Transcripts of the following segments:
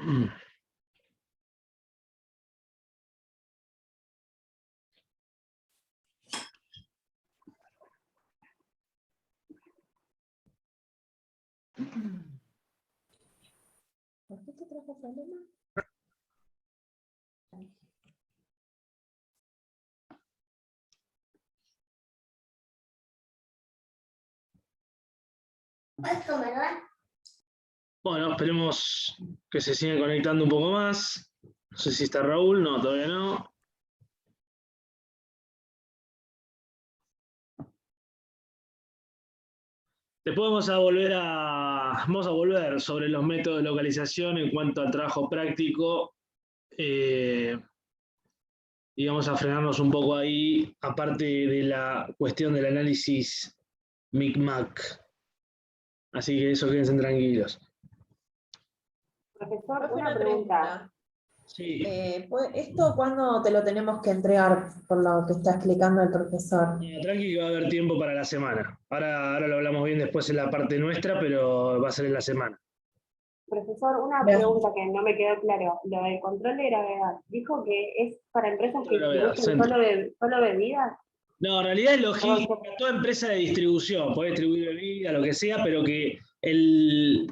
¿Por qué te trajo problema? Bueno, esperemos que se sigan conectando un poco más. No sé si está Raúl, no, todavía no. Después vamos a volver sobre los métodos de localización en cuanto al trabajo práctico. Y vamos a frenarnos un poco ahí, aparte de la cuestión del análisis MICMAC. Así que eso, quédense tranquilos. Profesor, una pregunta. Sí. ¿Esto cuándo te lo tenemos que entregar, por lo que está explicando el profesor? Tranqui que va a haber tiempo para la semana. Ahora lo hablamos bien después en la parte nuestra, pero va a ser en la semana. Profesor, una Bien. pregunta que no me quedó claro. Lo del control de gravedad, ¿dijo que es para empresas que distribuyen solo bebidas? No, en realidad es logística, toda empresa de distribución, puede distribuir bebida, lo que sea, pero que el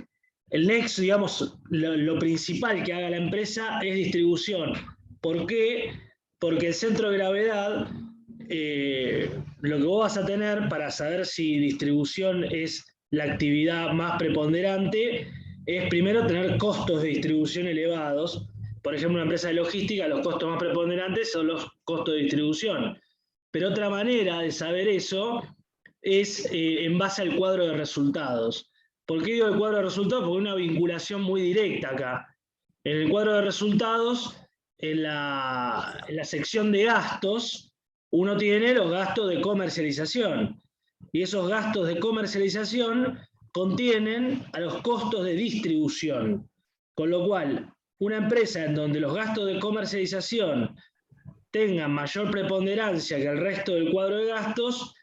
nexo, digamos, lo principal que haga la empresa es distribución. ¿Por qué? Porque el centro de gravedad, lo que vos vas a tener para saber si distribución es la actividad más preponderante, es primero tener costos de distribución elevados. Por ejemplo, una empresa de logística, los costos más preponderantes son los costos de distribución. Pero otra manera de saber eso es en base al cuadro de resultados. ¿Por qué digo el cuadro de resultados? Porque hay una vinculación muy directa acá. En el cuadro de resultados, en la sección de gastos, uno tiene los gastos de comercialización. Y esos gastos de comercialización contienen a los costos de distribución. Con lo cual, una empresa en donde los gastos de comercialización tengan mayor preponderancia que el resto del cuadro de gastos,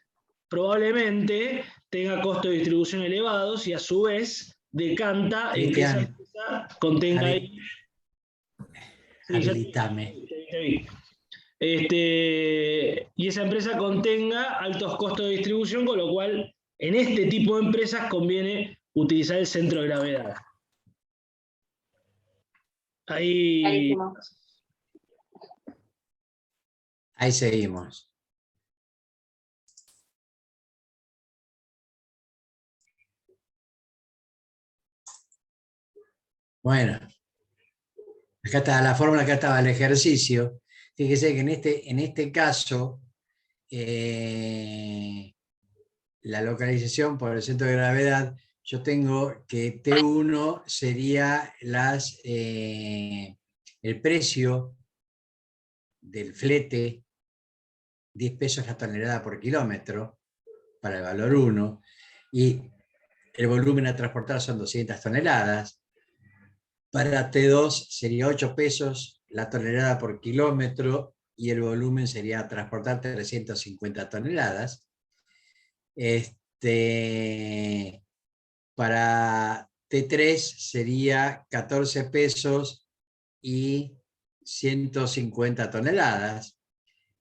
probablemente tenga costos de distribución elevados y a su vez decanta en que esa empresa contenga ahí. Habilitame. Y esa empresa contenga altos costos de distribución, con lo cual en este tipo de empresas conviene utilizar el centro de gravedad. Ahí. Ahí seguimos. Bueno, acá está la fórmula, acá estaba el ejercicio. Fíjese que en este caso, la localización por el centro de gravedad, yo tengo que T1 sería el precio del flete, 10 pesos la tonelada por kilómetro, para el valor 1, y el volumen a transportar son 200 toneladas. Para T2 sería 8 pesos la tonelada por kilómetro y el volumen sería transportar 350 toneladas. Para T3 sería 14 pesos y 150 toneladas.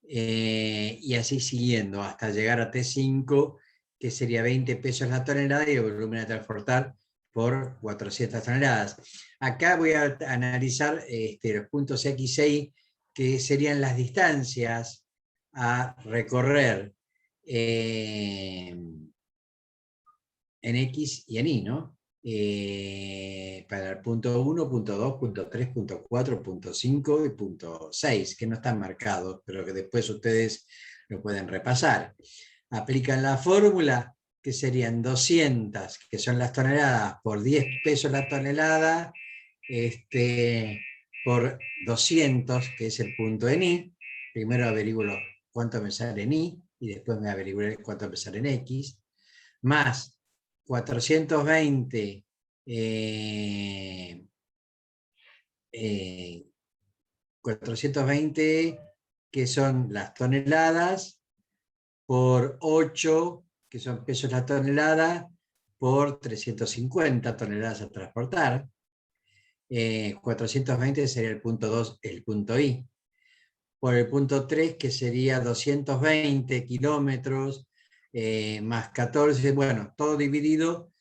Y así siguiendo hasta llegar a T5, que sería 20 pesos la tonelada y el volumen a transportar por 400 toneladas. Acá voy a analizar los puntos X e Y, que serían las distancias a recorrer en X y en Y, ¿no? Para el punto 1, punto 2, punto 3, punto 4, punto 5 y punto 6, que no están marcados, pero que después ustedes lo pueden repasar. Aplican la fórmula, que serían 200, que son las toneladas, por 10 pesos la tonelada, por 200, que es el punto en Y. Primero averiguo cuánto me sale en Y, y después me averiguaré cuánto me sale en X, más 420 420, que son las toneladas, por 8, que son pesos la tonelada, por 350 toneladas a transportar. 420 sería el punto 2, el punto I. Por el punto 3, que sería 220 kilómetros, más 14, bueno, todo dividido,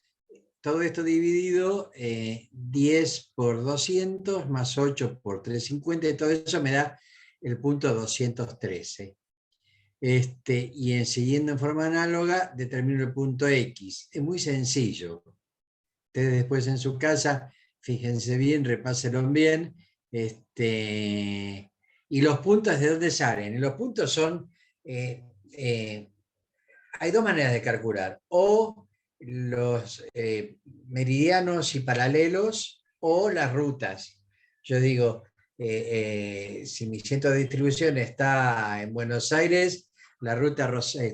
todo esto dividido, 10 por 200, más 8 por 350, y todo eso me da el punto 213. Y siguiendo en forma análoga, determino el punto X. Es muy sencillo. Ustedes después en su casa, fíjense bien, repásenlo bien. Y los puntos, ¿de dónde salen? Y los puntos son, hay dos maneras de calcular, o los meridianos y paralelos, o las rutas. Yo digo, si mi centro de distribución está en Buenos Aires, la ruta,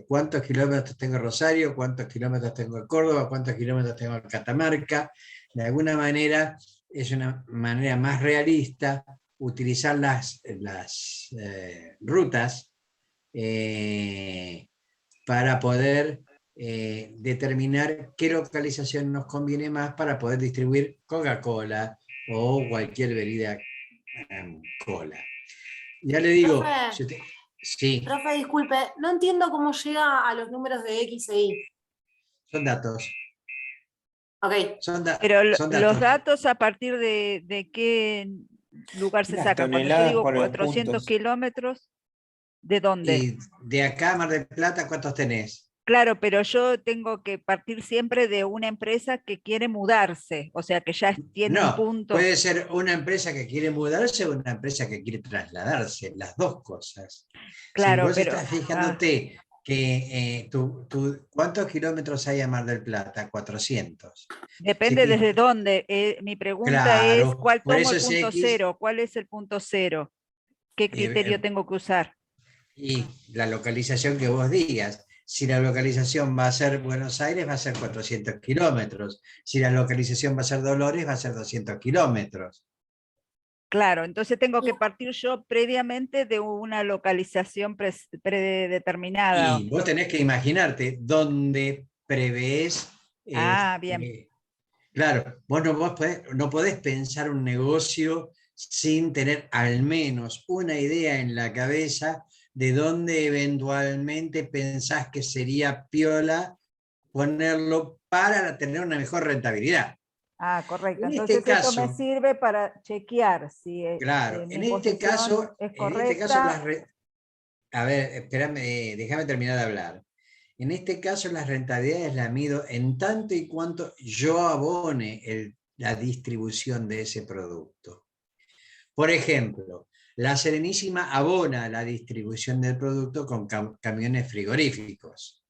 cuántos kilómetros tengo en Rosario, cuántos kilómetros tengo en Córdoba, cuántos kilómetros tengo en Catamarca. De alguna manera es una manera más realista utilizar las rutas para poder determinar qué localización nos conviene más para poder distribuir Coca-Cola o cualquier bebida cola. Ya le digo, Profe, si usted, sí. Profe, disculpe, no entiendo cómo llega a los números de X e Y. Son datos. Ok. Pero son los datos, ¿a partir de qué lugar se Las sacan? Cuando yo toneladas digo por los 400 puntos. kilómetros, ¿de dónde? Y de acá a Mar del Plata, ¿cuántos tenés? Claro, pero yo tengo que partir siempre de una empresa que quiere mudarse, o sea, que ya tiene un punto. Puede ser una empresa que quiere mudarse o una empresa que quiere trasladarse, las dos cosas. Claro, si vos pero estás fijándote que ¿cuántos kilómetros hay a Mar del Plata? 400. Depende desde dónde. Mi pregunta es, ¿cuál tomo el punto cero? ¿Cuál es el punto cero? ¿Qué criterio tengo que usar? Y la localización que vos digas. Si la localización va a ser Buenos Aires, va a ser 400 kilómetros. Si la localización va a ser Dolores, va a ser 200 kilómetros. Claro, entonces tengo que partir yo previamente de una localización predeterminada. Y vos tenés que imaginarte dónde prevés. Bien. Claro, vos no podés pensar un negocio sin tener al menos una idea en la cabeza de dónde eventualmente pensás que sería piola ponerlo para tener una mejor rentabilidad. Correcto. En Entonces este caso, esto me sirve para chequear si claro, mi en este caso, es correcta. a ver, espérame, déjame terminar de hablar. En este caso, las rentabilidades las mido en tanto y cuanto yo abone la distribución de ese producto. Por ejemplo, la Serenísima abona la distribución del producto con camiones frigoríficos,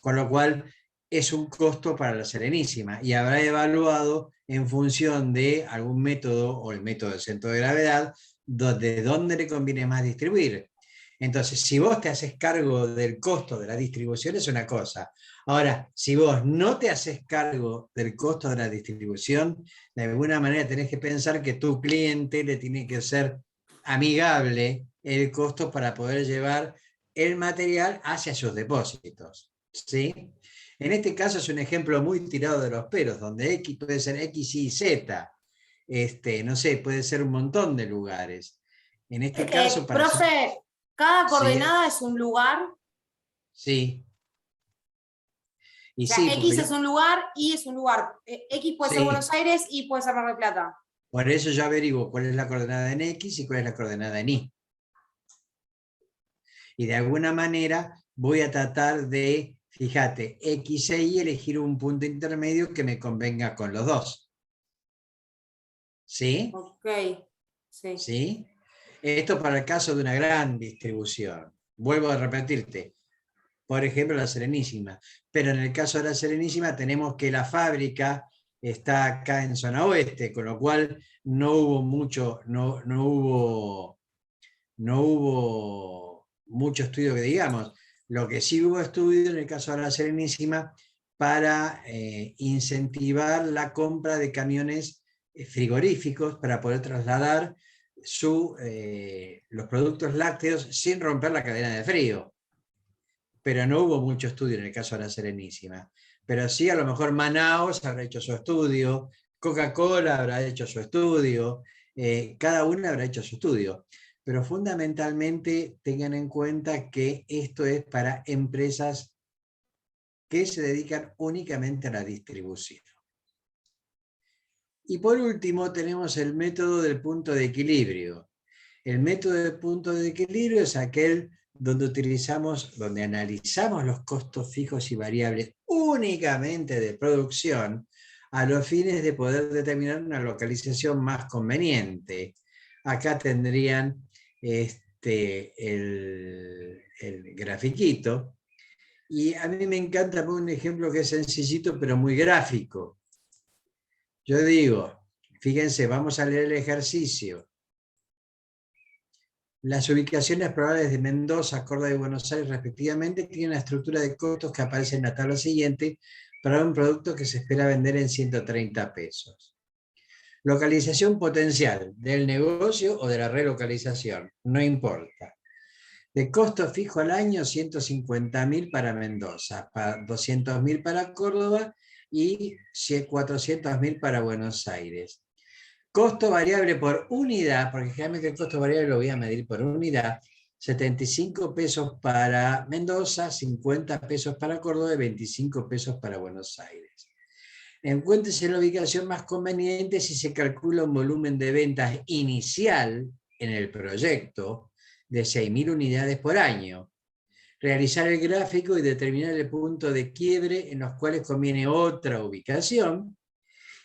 con lo cual es un costo para la Serenísima y habrá evaluado en función de algún método o el método del centro de gravedad de dónde le conviene más distribuir. Entonces, si vos te haces cargo del costo de la distribución es una cosa. Ahora, si vos no te haces cargo del costo de la distribución, de alguna manera tenés que pensar que tu cliente le tiene que ser amigable el costo para poder llevar el material hacia sus depósitos. ¿Sí? En este caso es un ejemplo muy tirado de los pelos, donde X puede ser X, Y, Z. No sé, puede ser un montón de lugares. En este caso, para profe, cada coordenada es un lugar. Sí. Y o sea, sí, X es un lugar, Y es un lugar. X puede ser Buenos Aires, Y puede ser Mar del Plata. Por eso yo averiguo cuál es la coordenada en X y cuál es la coordenada en Y. Y de alguna manera voy a tratar de, fíjate, X e Y, elegir un punto intermedio que me convenga con los dos. ¿Sí? Ok, sí. ¿Sí? Esto para el caso de una gran distribución. Vuelvo a repetirte, por ejemplo, la Serenísima. Pero en el caso de la Serenísima tenemos que la fábrica está acá en zona oeste, con lo cual no hubo mucho estudio que digamos. Lo que sí hubo estudio en el caso de la Serenísima para incentivar la compra de camiones frigoríficos para poder trasladar los productos lácteos sin romper la cadena de frío. Pero no hubo mucho estudio en el caso de la Serenísima. Pero sí, a lo mejor Manaos habrá hecho su estudio, Coca-Cola habrá hecho su estudio, cada una habrá hecho su estudio, pero fundamentalmente tengan en cuenta que esto es para empresas que se dedican únicamente a la distribución. Y por último tenemos el método del punto de equilibrio. El método del punto de equilibrio es aquel donde analizamos los costos fijos y variables únicamente de producción a los fines de poder determinar una localización más conveniente. Acá tendrían el grafiquito. Y a mí me encanta poner un ejemplo que es sencillito pero muy gráfico. Yo digo, fíjense, vamos a leer el ejercicio. Las ubicaciones probables de Mendoza, Córdoba y Buenos Aires respectivamente tienen la estructura de costos que aparece en la tabla siguiente para un producto que se espera vender en 130 pesos. Localización potencial del negocio o de la relocalización, no importa. De costo fijo al año, 150.000 para Mendoza, 200.000 para Córdoba y 400.000 para Buenos Aires. Costo variable por unidad, porque generalmente el costo variable lo voy a medir por unidad, 75 pesos para Mendoza, 50 pesos para Córdoba y 25 pesos para Buenos Aires. Encuéntrese la ubicación más conveniente si se calcula un volumen de ventas inicial en el proyecto de 6.000 unidades por año. Realizar el gráfico y determinar el punto de quiebre en los cuales conviene otra ubicación.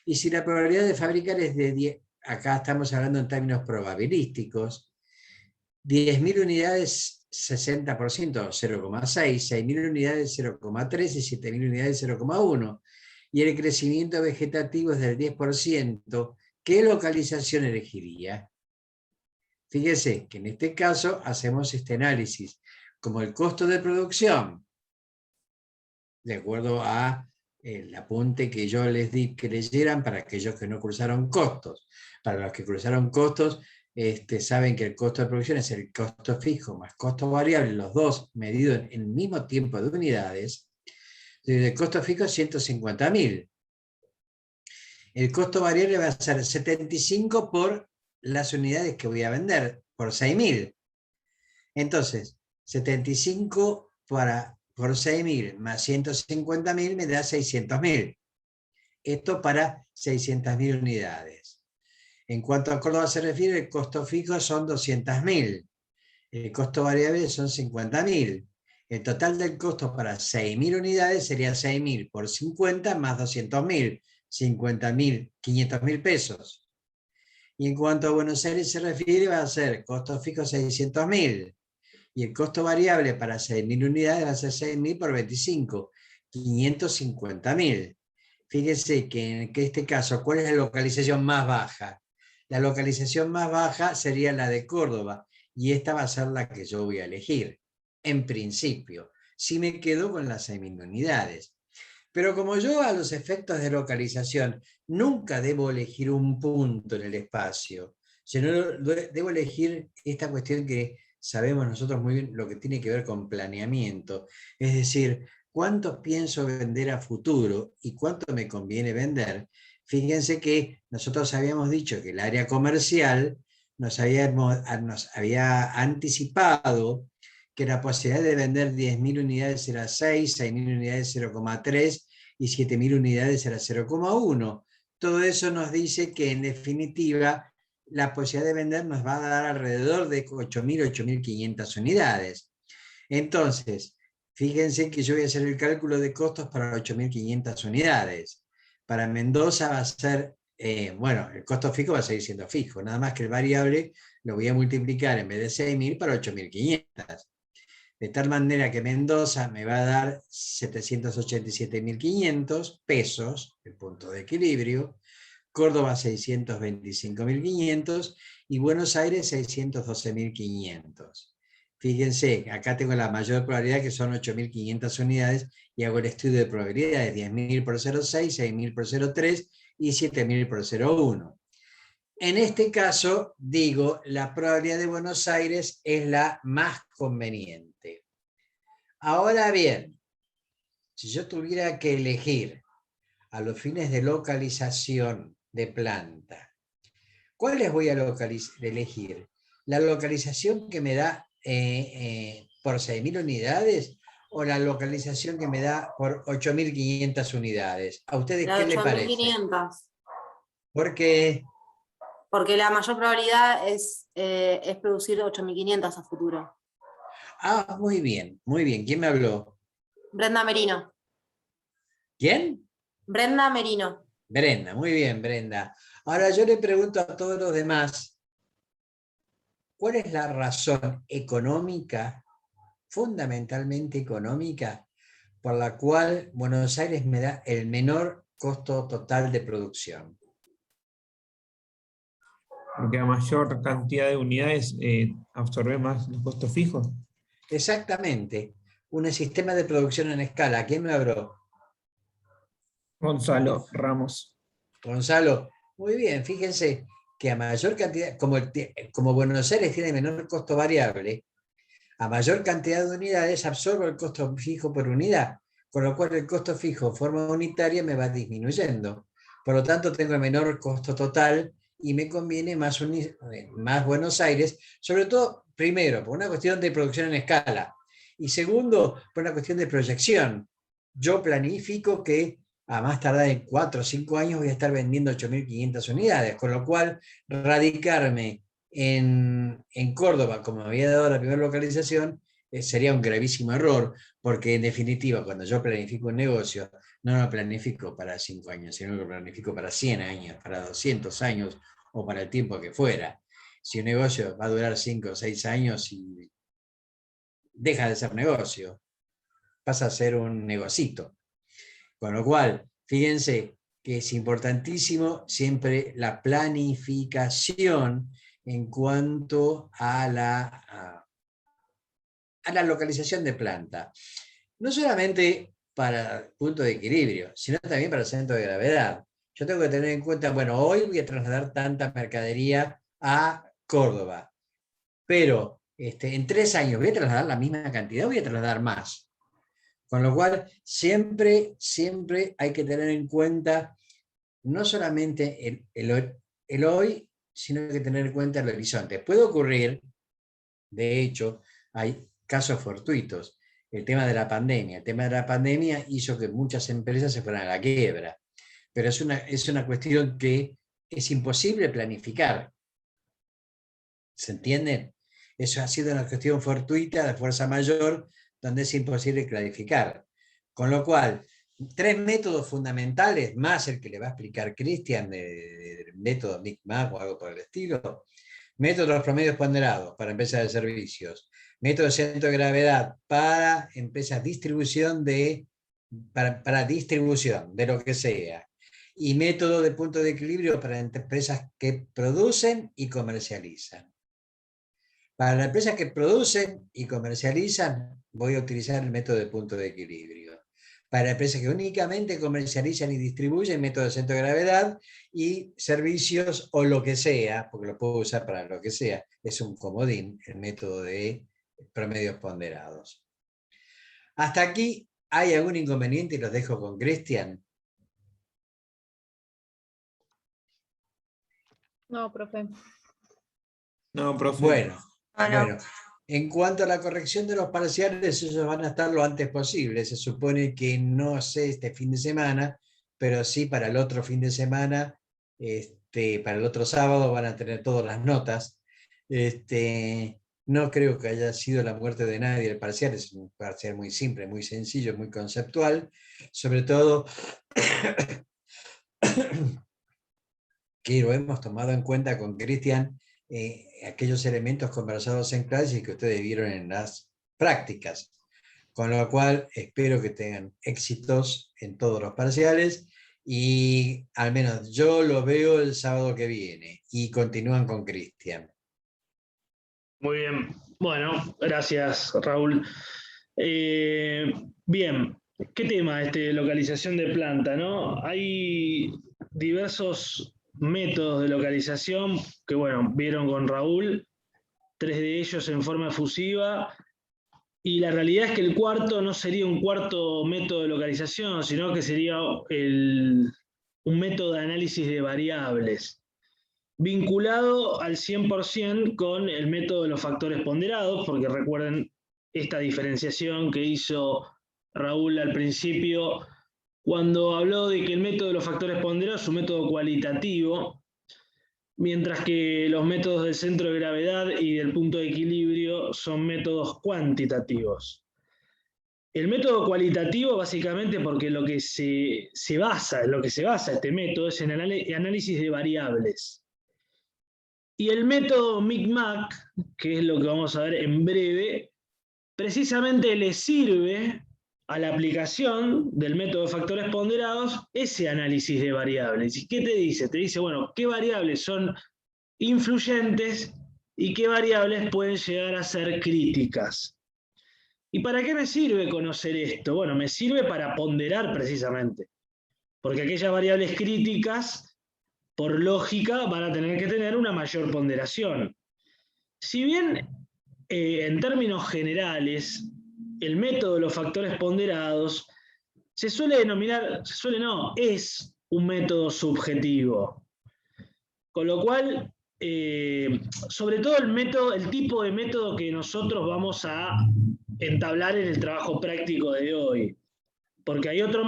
Y si la probabilidad de fabricar es de 10, acá estamos hablando en términos probabilísticos, 10.000 unidades 60%, 0,6, 6.000 unidades 0,3 y 7.000 unidades 0,1. Y el crecimiento vegetativo es del 10%, ¿qué localización elegiría? Fíjese que en este caso hacemos este análisis. Como el costo de producción, de acuerdo a el apunte que yo les di que leyeran para aquellos que no cruzaron costos. Para los que cruzaron costos, saben que el costo de producción es el costo fijo más costo variable, los dos medidos en el mismo tiempo de unidades. El costo fijo es 150.000. El costo variable va a ser 75 por las unidades que voy a vender, por 6.000. Entonces, 75 por 6.000 más 150.000 me da 600.000. Esto para 600.000 unidades. En cuanto a Córdoba se refiere, el costo fijo son 200.000. El costo variable son 50.000. El total del costo para 6.000 unidades sería 6.000 por 50 más 200.000. 50.000, 500.000 pesos. Y en cuanto a Buenos Aires se refiere, va a ser costo fijo 600.000. Y el costo variable para 6.000 unidades va a ser 6.000 por 25, 550.000. Fíjense que en este caso, ¿cuál es la localización más baja? La localización más baja sería la de Córdoba, y esta va a ser la que yo voy a elegir, en principio, si me quedo con las 6.000 unidades. Pero como yo a los efectos de localización nunca debo elegir un punto en el espacio, sino debo elegir esta cuestión que sabemos nosotros muy bien, lo que tiene que ver con planeamiento, es decir, cuánto pienso vender a futuro y cuánto me conviene vender. Fíjense que nosotros habíamos dicho que el área comercial nos había anticipado que la posibilidad de vender 10.000 unidades era 6, 6.000 unidades 0,3 y 7.000 unidades era 0,1. Todo eso nos dice que en definitiva la posibilidad de vender nos va a dar alrededor de 8.000, 8.500 unidades. Entonces, fíjense que yo voy a hacer el cálculo de costos para 8.500 unidades. Para Mendoza va a ser, el costo fijo va a seguir siendo fijo, nada más que el variable lo voy a multiplicar en vez de 6.000 para 8.500. De tal manera que Mendoza me va a dar 787.500 pesos, el punto de equilibrio, Córdoba 625.500 y Buenos Aires 612.500. Fíjense, acá tengo la mayor probabilidad que son 8.500 unidades y hago el estudio de probabilidades, 10.000 por 0,6, 6.000 por 0,3 y 7.000 por 0,1. En este caso, digo, la probabilidad de Buenos Aires es la más conveniente. Ahora bien, si yo tuviera que elegir a los fines de localización de planta. ¿Cuál les voy a elegir? ¿La localización que me da por 6.000 unidades o la localización que me da por 8.500 unidades? ¿A ustedes qué les parece? 8.500. ¿Por qué? Porque la mayor probabilidad es producir 8.500 a futuro. Ah, muy bien, muy bien. ¿Quién me habló? Brenda Merino. ¿Quién? Brenda Merino. Brenda, muy bien, Brenda. Ahora yo le pregunto a todos los demás, ¿cuál es la razón económica, fundamentalmente económica, por la cual Buenos Aires me da el menor costo total de producción? Porque a mayor cantidad de unidades absorbe más los costos fijos. Exactamente. Un sistema de producción en escala. ¿Quién me habló? Gonzalo Ramos. Gonzalo. Muy bien, fíjense que a mayor cantidad, como Buenos Aires tiene menor costo variable, a mayor cantidad de unidades absorbo el costo fijo por unidad, con lo cual el costo fijo en forma unitaria me va disminuyendo. Por lo tanto, tengo el menor costo total y me conviene más Buenos Aires, sobre todo, primero, por una cuestión de producción en escala, y segundo, por una cuestión de proyección. Yo planifico que a más tardar en 4 o 5 años voy a estar vendiendo 8.500 unidades, con lo cual radicarme en Córdoba, como me había dado la primera localización, sería un gravísimo error, porque en definitiva, cuando yo planifico un negocio, no lo planifico para 5 años, sino que lo planifico para 100 años, para 200 años o para el tiempo que fuera. Si un negocio va a durar 5 o 6 años y deja de ser negocio, pasa a ser un negocito. Con lo cual, fíjense que es importantísimo siempre la planificación en cuanto a la localización de planta. No solamente para el punto de equilibrio, sino también para el centro de gravedad. Yo tengo que tener en cuenta, bueno, hoy voy a trasladar tanta mercadería a Córdoba, pero en 3 años voy a trasladar la misma cantidad o voy a trasladar más. Con lo cual, siempre hay que tener en cuenta no solamente el hoy, sino hay que tener en cuenta el horizonte. Puede ocurrir, de hecho, hay casos fortuitos. El tema de la pandemia hizo que muchas empresas se fueran a la quiebra, pero es una cuestión que es imposible planificar. ¿Se entiende? Eso ha sido una cuestión fortuita de fuerza mayor, donde es imposible clarificar. Con lo cual, 3 métodos fundamentales, más el que le va a explicar Cristian, del método MICMAC o algo por el estilo. Método de los promedios ponderados para empresas de servicios. Método de centro de gravedad para empresas para distribución de lo que sea. Y método de punto de equilibrio para empresas que producen y comercializan. Para las empresas que producen y comercializan, voy a utilizar el método de punto de equilibrio. Para empresas que únicamente comercializan y distribuyen, método de centro de gravedad, y servicios o lo que sea, porque lo puedo usar para lo que sea, es un comodín, el método de promedios ponderados. Hasta aquí, ¿hay algún inconveniente? Y los dejo con Cristian. No, profe. No, profe. Bueno. En cuanto a la corrección de los parciales, ellos van a estar lo antes posible. Se supone que no sé este fin de semana, pero sí para el otro fin de semana, para el otro sábado van a tener todas las notas. No creo que haya sido la muerte de nadie el parcial, es un parcial muy simple, muy sencillo, muy conceptual. Sobre todo que lo hemos tomado en cuenta con Cristian, aquellos elementos conversados en clase y que ustedes vieron en las prácticas. Con lo cual, espero que tengan éxitos en todos los parciales y al menos yo lo veo el sábado que viene y continúan con Cristian. Muy bien. Bueno, gracias, Raúl. Bien, ¿qué tema? Localización de planta, ¿no? Hay diversos métodos de localización que, bueno, vieron con Raúl, 3 de ellos en forma efusiva, y la realidad es que el cuarto no sería un cuarto método de localización, sino que sería el un método de análisis de variables, vinculado al 100% con el método de los factores ponderados, porque recuerden esta diferenciación que hizo Raúl al principio, cuando habló de que el método de los factores ponderados es un método cualitativo, mientras que los métodos del centro de gravedad y del punto de equilibrio son métodos cuantitativos. El método cualitativo, básicamente, porque lo que se basa este método es en el análisis de variables. Y el método Micmac, que es lo que vamos a ver en breve, precisamente le sirve a la aplicación del método de factores ponderados ese análisis de variables. ¿Y qué te dice? Te dice, bueno, qué variables son influyentes y qué variables pueden llegar a ser críticas. ¿Y para qué me sirve conocer esto? Bueno, me sirve para ponderar precisamente, porque aquellas variables críticas, por lógica, van a tener que tener una mayor ponderación. Si bien, en términos generales, el método de los factores ponderados se suele denominar, es un método subjetivo. Con lo cual, sobre todo el tipo de método que nosotros vamos a entablar en el trabajo práctico de hoy. Porque hay otro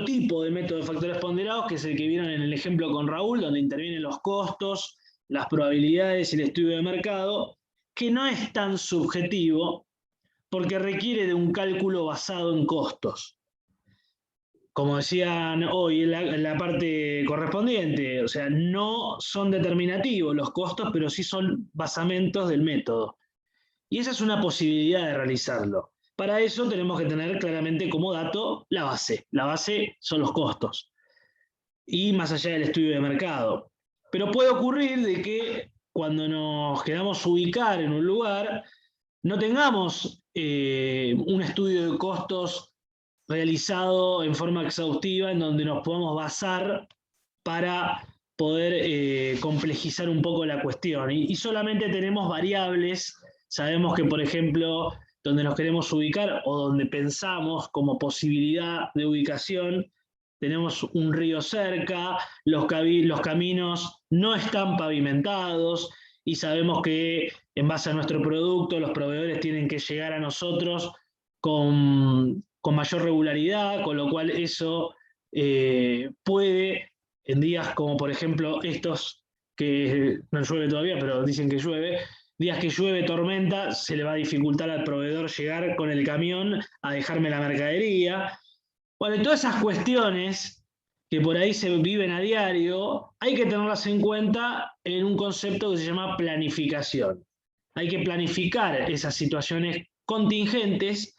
tipo de método de factores ponderados, que es el que vieron en el ejemplo con Raúl, donde intervienen los costos, las probabilidades y el estudio de mercado, que no es tan subjetivo, porque requiere de un cálculo basado en costos. Como decían hoy en la parte correspondiente, o sea, no son determinativos los costos, pero sí son basamentos del método. Y esa es una posibilidad de realizarlo. Para eso tenemos que tener claramente como dato la base. La base son los costos. Y más allá del estudio de mercado. Pero puede ocurrir de que cuando nos queramos ubicar en un lugar, no tengamos un estudio de costos realizado en forma exhaustiva en donde nos podamos basar para poder complejizar un poco la cuestión. Y solamente tenemos variables. Sabemos que, por ejemplo, donde nos queremos ubicar o donde pensamos como posibilidad de ubicación, tenemos un río cerca, los caminos no están pavimentados y sabemos que en base a nuestro producto los proveedores tienen que llegar a nosotros con mayor regularidad, con lo cual eso puede, en días como por ejemplo estos, que no llueve todavía, pero dicen que llueve, días que llueve, tormenta, se le va a dificultar al proveedor llegar con el camión a dejarme la mercadería. Bueno, y todas esas cuestiones que por ahí se viven a diario, hay que tenerlas en cuenta en un concepto que se llama planificación. Hay que planificar esas situaciones contingentes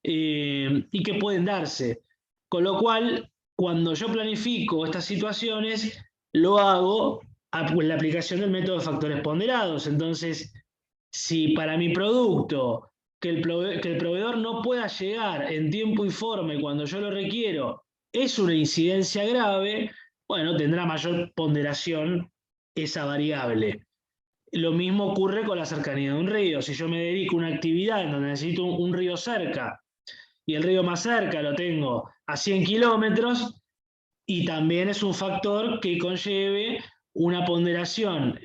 y que pueden darse. Con lo cual, cuando yo planifico estas situaciones, lo hago en la aplicación del método de factores ponderados. Entonces, si para mi producto que el proveedor no pueda llegar en tiempo y forma cuando yo lo requiero es una incidencia grave, bueno, tendrá mayor ponderación esa variable. Lo mismo ocurre con la cercanía de un río. Si yo me dedico a una actividad en donde necesito un río cerca y el río más cerca lo tengo a 100 kilómetros, y también es un factor que conlleve una ponderación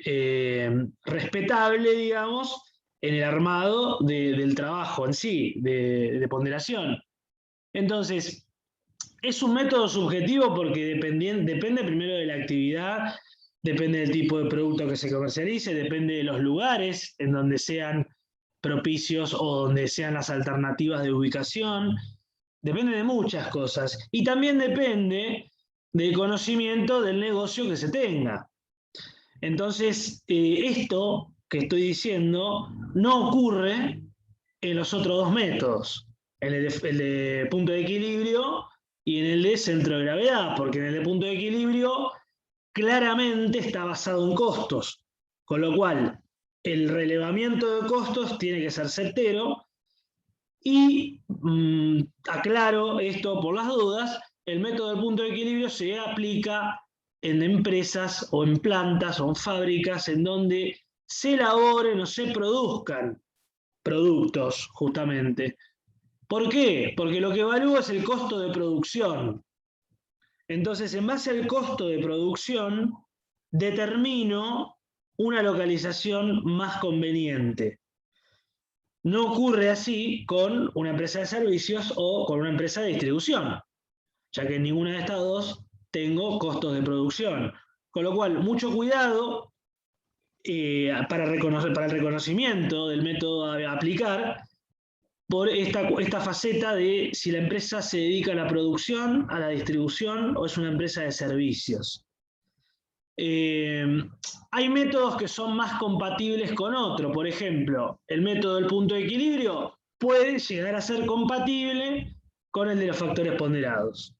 respetable, digamos, en el armado del trabajo en sí, de ponderación. Entonces, es un método subjetivo porque depende primero de la actividad, depende del tipo de producto que se comercialice, depende de los lugares en donde sean propicios o donde sean las alternativas de ubicación, depende de muchas cosas. Y también depende del conocimiento del negocio que se tenga. Entonces, esto que estoy diciendo no ocurre en los otros dos métodos, en el de punto de equilibrio y en el de centro de gravedad, porque en el de punto de equilibrio claramente está basado en costos, con lo cual el relevamiento de costos tiene que ser certero y, aclaro esto por las dudas, el método del punto de equilibrio se aplica en empresas o en plantas o en fábricas en donde se elaboren o se produzcan productos, justamente. ¿Por qué? Porque lo que evalúo es el costo de producción. Entonces, en base al costo de producción, determino una localización más conveniente. No ocurre así con una empresa de servicios o con una empresa de distribución, ya que en ninguna de estas dos tengo costos de producción. Con lo cual, mucho cuidado para el reconocimiento del método a aplicar por esta faceta de si la empresa se dedica a la producción, a la distribución o es una empresa de servicios. Hay métodos que son más compatibles con otros. Por ejemplo, el método del punto de equilibrio puede llegar a ser compatible con el de los factores ponderados.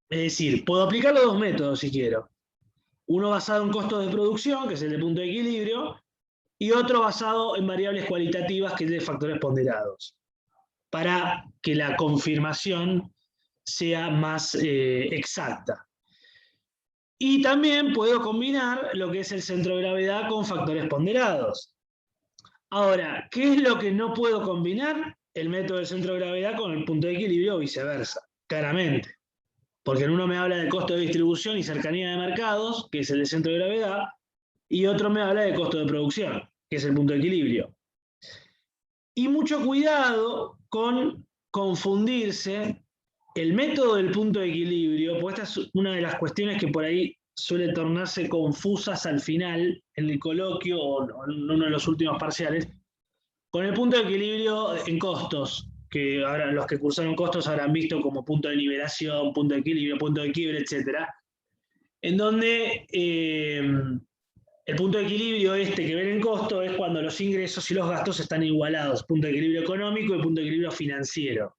Es decir, puedo aplicar los dos métodos si quiero. Uno basado en costos de producción, que es el de punto de equilibrio, y otro basado en variables cualitativas, que es el de factores ponderados, para que la confirmación sea más exacta. Y también puedo combinar lo que es el centro de gravedad con factores ponderados. Ahora, ¿qué es lo que no puedo combinar? El método del centro de gravedad con el punto de equilibrio o viceversa, claramente. Porque en uno me habla de costo de distribución y cercanía de mercados, que es el de centro de gravedad, y otro me habla de costo de producción, que es el punto de equilibrio. Y mucho cuidado con confundirse el método del punto de equilibrio, porque esta es una de las cuestiones que por ahí suele tornarse confusas al final, en el coloquio o en uno de los últimos parciales, con el punto de equilibrio en costos, que ahora los que cursaron costos habrán visto como punto de nivelación, punto de equilibrio, punto de quiebre, etc. En donde el punto de equilibrio que ven en costo es cuando los ingresos y los gastos están igualados, punto de equilibrio económico y punto de equilibrio financiero.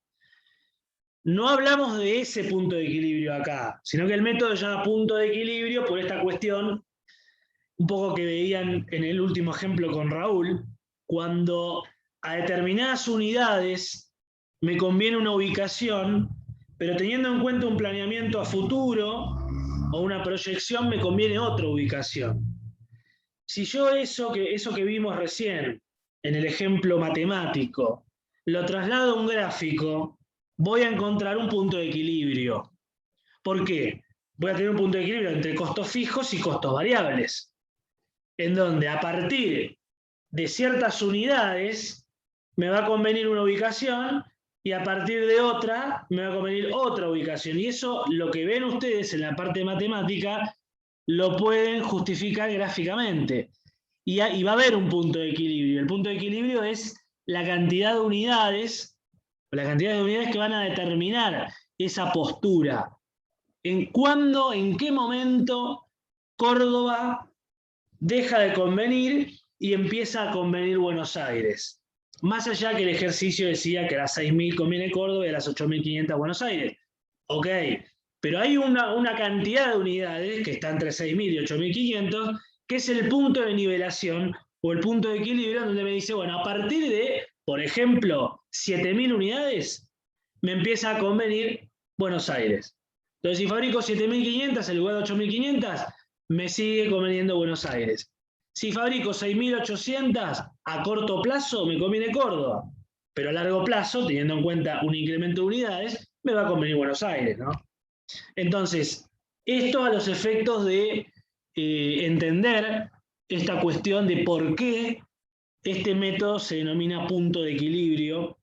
No hablamos de ese punto de equilibrio acá, sino que el método se llama punto de equilibrio por esta cuestión, un poco que veían en el último ejemplo con Raúl, cuando a determinadas unidades me conviene una ubicación, pero teniendo en cuenta un planeamiento a futuro o una proyección me conviene otra ubicación. Si yo eso que vimos recién en el ejemplo matemático lo traslado a un gráfico, voy a encontrar un punto de equilibrio. ¿Por qué? Voy a tener un punto de equilibrio entre costos fijos y costos variables, en donde a partir de ciertas unidades me va a convenir una ubicación y a partir de otra me va a convenir otra ubicación. Y eso, lo que ven ustedes en la parte matemática, lo pueden justificar gráficamente. Y va a haber un punto de equilibrio. El punto de equilibrio es la cantidad de unidades que van a determinar esa postura. ¿En cuándo, en qué momento Córdoba deja de convenir y empieza a convenir Buenos Aires? Más allá que el ejercicio decía que a las 6.000 conviene Córdoba y a las 8.500 Buenos Aires. Ok, pero hay una cantidad de unidades que está entre 6.000 y 8.500, que es el punto de nivelación o el punto de equilibrio donde me dice, bueno, a partir de, por ejemplo, 7.000 unidades, me empieza a convenir Buenos Aires. Entonces, si fabrico 7.500 en lugar de 8.500, me sigue conveniendo Buenos Aires. Si fabrico 6.800, a corto plazo me conviene Córdoba, pero a largo plazo, teniendo en cuenta un incremento de unidades, me va a convenir Buenos Aires, ¿no? Entonces, esto a los efectos de entender esta cuestión de por qué este método se denomina punto de equilibrio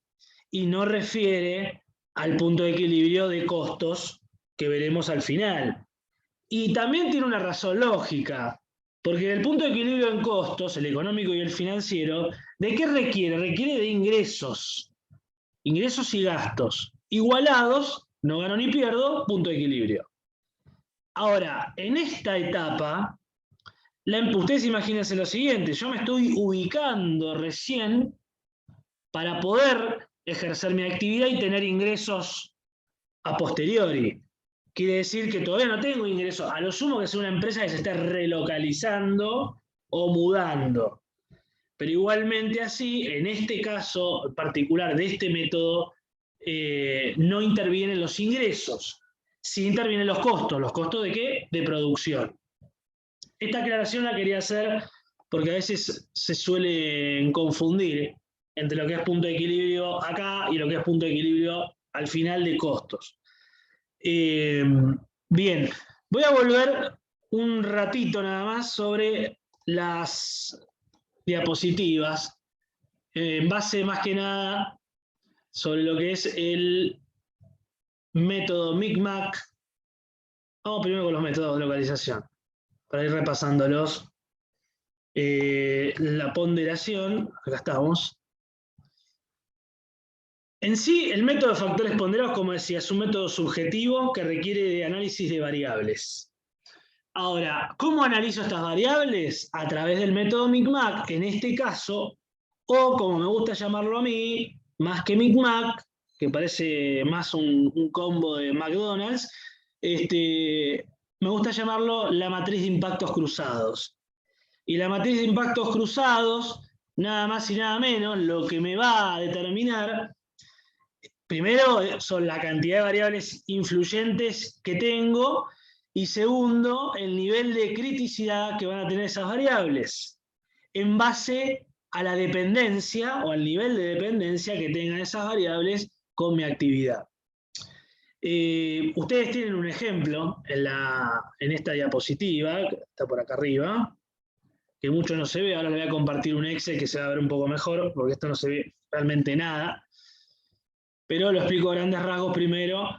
y no refiere al punto de equilibrio de costos que veremos al final. Y también tiene una razón lógica, porque el punto de equilibrio en costos, el económico y el financiero, ¿de qué requiere? Requiere de ingresos y gastos. Igualados, no gano ni pierdo, punto de equilibrio. Ahora, en esta etapa, ustedes imagínense lo siguiente, yo me estoy ubicando recién para poder ejercer mi actividad y tener ingresos a posteriori. Quiere decir que todavía no tengo ingresos, a lo sumo que sea una empresa que se esté relocalizando o mudando. Pero igualmente así, en este caso particular de este método, no intervienen los ingresos, sí intervienen los costos. ¿Los costos de qué? De producción. Esta aclaración la quería hacer porque a veces se suelen confundir entre lo que es punto de equilibrio acá y lo que es punto de equilibrio al final de costos. Bien, voy a volver un ratito nada más sobre las diapositivas, en base más que nada sobre lo que es el método Micmac. Vamos primero con los métodos de localización, para ir repasándolos. La ponderación, acá estamos. En sí, el método de factores ponderados, como decía, es un método subjetivo que requiere de análisis de variables. Ahora, ¿cómo analizo estas variables? A través del método Micmac, en este caso, o como me gusta llamarlo a mí, más que Micmac, que parece más un combo de McDonald's, me gusta llamarlo la matriz de impactos cruzados. Y la matriz de impactos cruzados, nada más y nada menos, lo que me va a determinar, primero, son la cantidad de variables influyentes que tengo, y segundo, el nivel de criticidad que van a tener esas variables, en base a la dependencia o al nivel de dependencia que tengan esas variables con mi actividad. Ustedes tienen un ejemplo en esta diapositiva, que está por acá arriba, que mucho no se ve. Ahora le voy a compartir un Excel que se va a ver un poco mejor, porque esto no se ve realmente nada. Pero lo explico a grandes rasgos primero.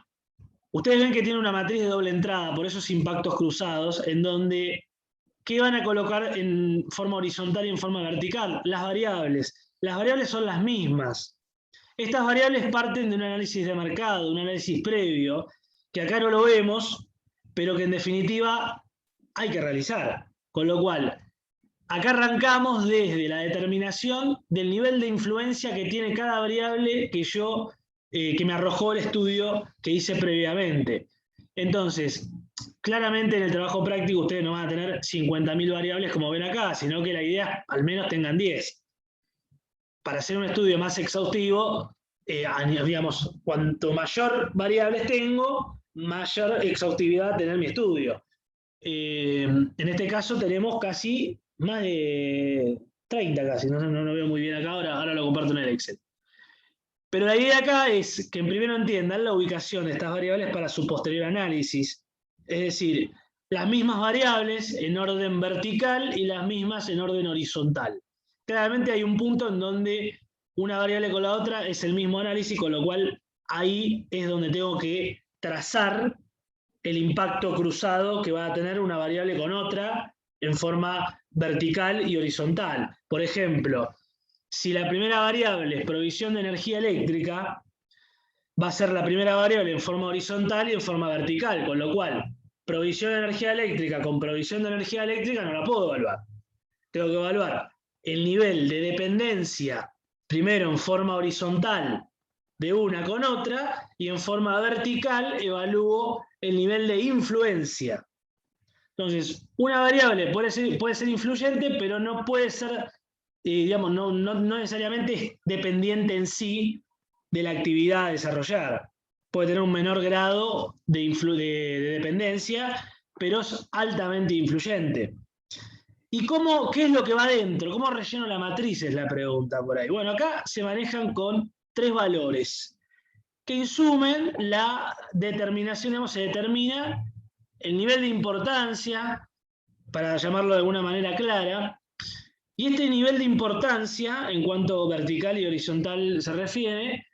Ustedes ven que tiene una matriz de doble entrada, por esos impactos cruzados, en donde, ¿qué van a colocar en forma horizontal y en forma vertical? Las variables. Las variables son las mismas. Estas variables parten de un análisis de mercado, un análisis previo, que acá no lo vemos, pero que en definitiva hay que realizar. Con lo cual, acá arrancamos desde la determinación del nivel de influencia que tiene cada variable que me arrojó el estudio que hice previamente. Entonces, claramente en el trabajo práctico ustedes no van a tener 50.000 variables como ven acá, sino que la idea es al menos tengan 10. Para hacer un estudio más exhaustivo, digamos, cuanto mayor variables tengo, mayor exhaustividad va a tener mi estudio. En este caso tenemos casi más de 30 casi, no veo muy bien acá, ahora lo comparto en el Excel. Pero la idea acá es que primero entiendan la ubicación de estas variables para su posterior análisis. Es decir, las mismas variables en orden vertical y las mismas en orden horizontal. Claramente hay un punto en donde una variable con la otra es el mismo análisis, con lo cual ahí es donde tengo que trazar el impacto cruzado que va a tener una variable con otra en forma vertical y horizontal. Por ejemplo, si la primera variable es provisión de energía eléctrica, va a ser la primera variable en forma horizontal y en forma vertical, con lo cual provisión de energía eléctrica con provisión de energía eléctrica no la puedo evaluar. Tengo que evaluar el nivel de dependencia primero en forma horizontal de una con otra, y en forma vertical evalúo el nivel de influencia. Entonces, una variable puede ser influyente, pero no puede ser, digamos, no necesariamente dependiente en sí de la actividad a desarrollar. Puede tener un menor grado de dependencia, pero es altamente influyente. ¿Y qué es lo que va adentro? ¿Cómo relleno la matriz? Es la pregunta por ahí. Bueno, acá se manejan con 3 valores que insumen la determinación, digamos, se determina el nivel de importancia, para llamarlo de alguna manera clara, y este nivel de importancia, en cuanto vertical y horizontal se refiere,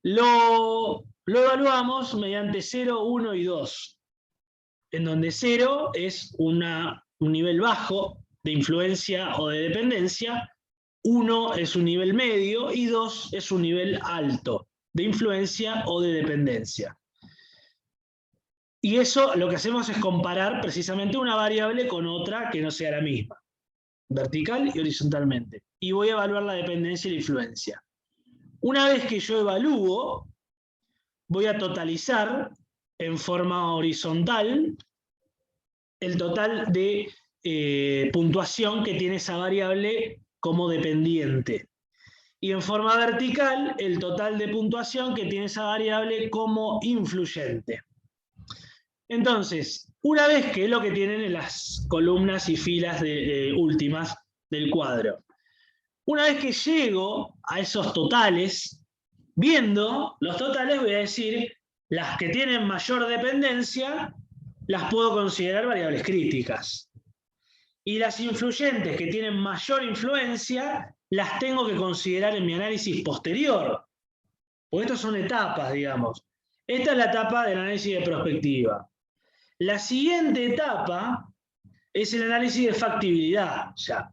lo evaluamos mediante 0, 1 y 2, en donde 0 es un nivel bajo de influencia o de dependencia, 1 es un nivel medio y 2 es un nivel alto de influencia o de dependencia. Y eso lo que hacemos es comparar precisamente una variable con otra que no sea la misma, vertical y horizontalmente. Y voy a evaluar la dependencia y la influencia. Una vez que yo evalúo, voy a totalizar en forma horizontal el total de puntuación que tiene esa variable como dependiente. Y en forma vertical, el total de puntuación que tiene esa variable como influyente. Entonces, una vez que es lo que tienen en las columnas y filas últimas del cuadro, una vez que llego a esos totales, viendo los totales voy a decir las que tienen mayor dependencia las puedo considerar variables críticas. Y las influyentes que tienen mayor influencia, las tengo que considerar en mi análisis posterior. Porque estas son etapas, digamos. Esta es la etapa del análisis de prospectiva. La siguiente etapa es el análisis de factibilidad, ya,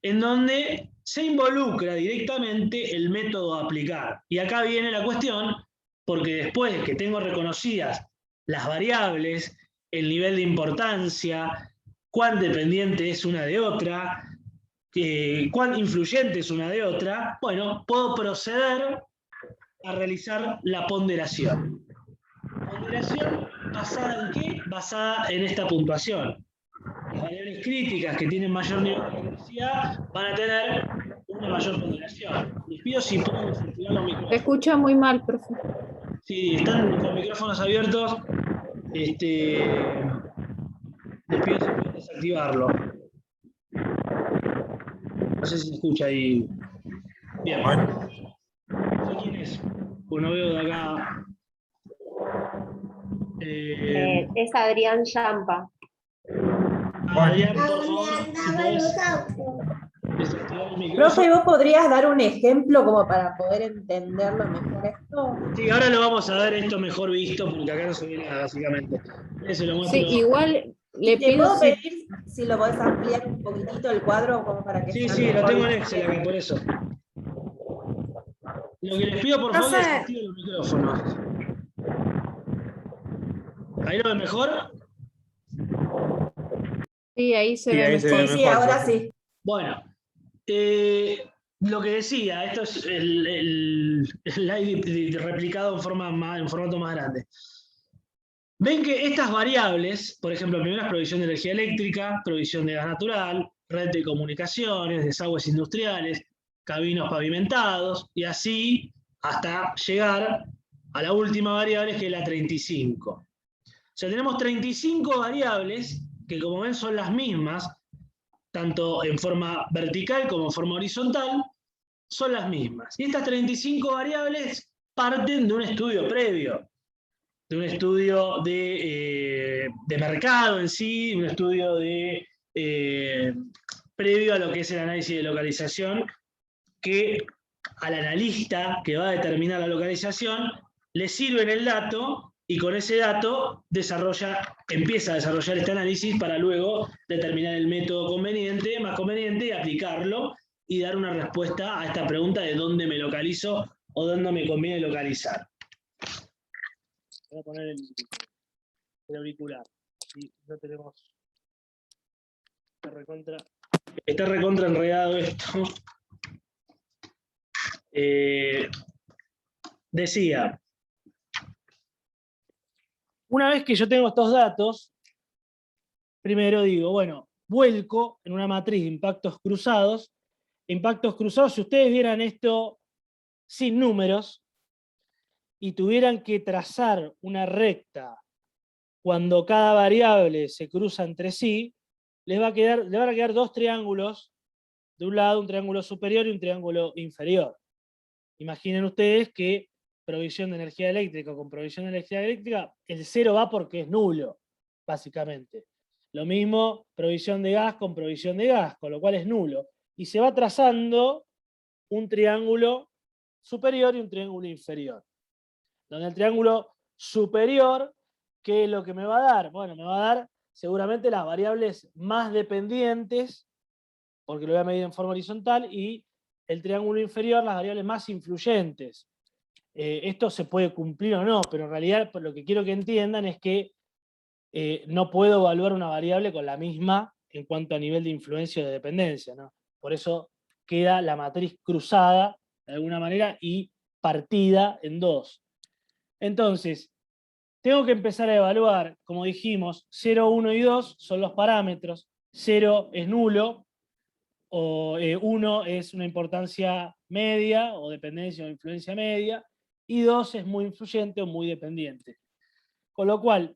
en donde se involucra directamente el método a aplicar. Y acá viene la cuestión, porque después de que tengo reconocidas las variables, el nivel de importancia, cuán dependiente es una de otra, cuán influyente es una de otra, bueno, puedo proceder a realizar la ponderación. ¿Ponderación basada en qué? Basada en esta puntuación. Las variables críticas que tienen mayor nivel de complejidad van a tener una mayor ponderación. Les pido si pueden desactivar los micrófonos. Se escucha muy mal, profe. Si están con micrófonos abiertos, les pido si pueden desactivarlo. No sé si se escucha ahí. Bien. No sé quién es, pues no veo de acá. Es Adrián Champa. Adrián, por favor, si podés desactivar el micrófono. Profe, ¿vos podrías dar un ejemplo como para poder entenderlo mejor esto? Sí, ahora lo vamos a ver esto mejor visto, porque acá no se ve nada, básicamente. Eso lo muestro. Sí, igual le ¿Te pido puedo si pedir si lo podés ampliar un poquitito el cuadro como para que Sí, sea sí, lo mejor tengo en visible? Excel acá, por eso. Lo que les pido, por favor, es desactiven los micrófonos. ¿Ahí lo ven mejor? sí, ahí se Sí, ve ahí se mejor. ve Sí, mejor, ahora profe. sí. Bueno, lo que decía, esto es el slide replicado en formato más grande. Ven que estas variables, por ejemplo, primero es provisión de energía eléctrica, provisión de gas natural, red de comunicaciones, desagües industriales, caminos pavimentados, y así hasta llegar a la última variable, que es la 35. O sea, tenemos 35 variables que, como ven, son las mismas, tanto en forma vertical como en forma horizontal, son las mismas. Y estas 35 variables parten de un estudio previo, de un estudio de mercado en sí, un estudio previo a lo que es el análisis de localización, que al analista que va a determinar la localización le sirve en el dato, y con ese dato empieza a desarrollar este análisis para luego determinar el método más conveniente, y aplicarlo y dar una respuesta a esta pregunta de dónde me localizo o dónde me conviene localizar. Voy a poner el auricular. Y no tenemos. Está recontra enredado esto. Decía, una vez que yo tengo estos datos, primero digo, bueno, vuelco en una matriz de impactos cruzados. Impactos cruzados, si ustedes vieran esto sin números y tuvieran que trazar una recta cuando cada variable se cruza entre sí, le van a quedar dos triángulos, de un lado un triángulo superior y un triángulo inferior. Imaginen ustedes que provisión de energía eléctrica con provisión de energía eléctrica, el cero va porque es nulo, básicamente. Lo mismo provisión de gas con provisión de gas, con lo cual es nulo. Y se va trazando un triángulo superior y un triángulo inferior. Donde el triángulo superior, ¿qué es lo que me va a dar? Bueno, me va a dar seguramente las variables más dependientes, porque lo voy a medir en forma horizontal, y el triángulo inferior, las variables más influyentes. Esto se puede cumplir o no, pero en realidad lo que quiero que entiendan es que no puedo evaluar una variable con la misma en cuanto a nivel de influencia o de dependencia, ¿no? Por eso queda la matriz cruzada, de alguna manera, y partida en dos. Entonces, tengo que empezar a evaluar, como dijimos, 0, 1 y 2 son los parámetros. 0 es nulo, o 1 es una importancia media, o dependencia o influencia media, y 2 es muy influyente o muy dependiente. Con lo cual,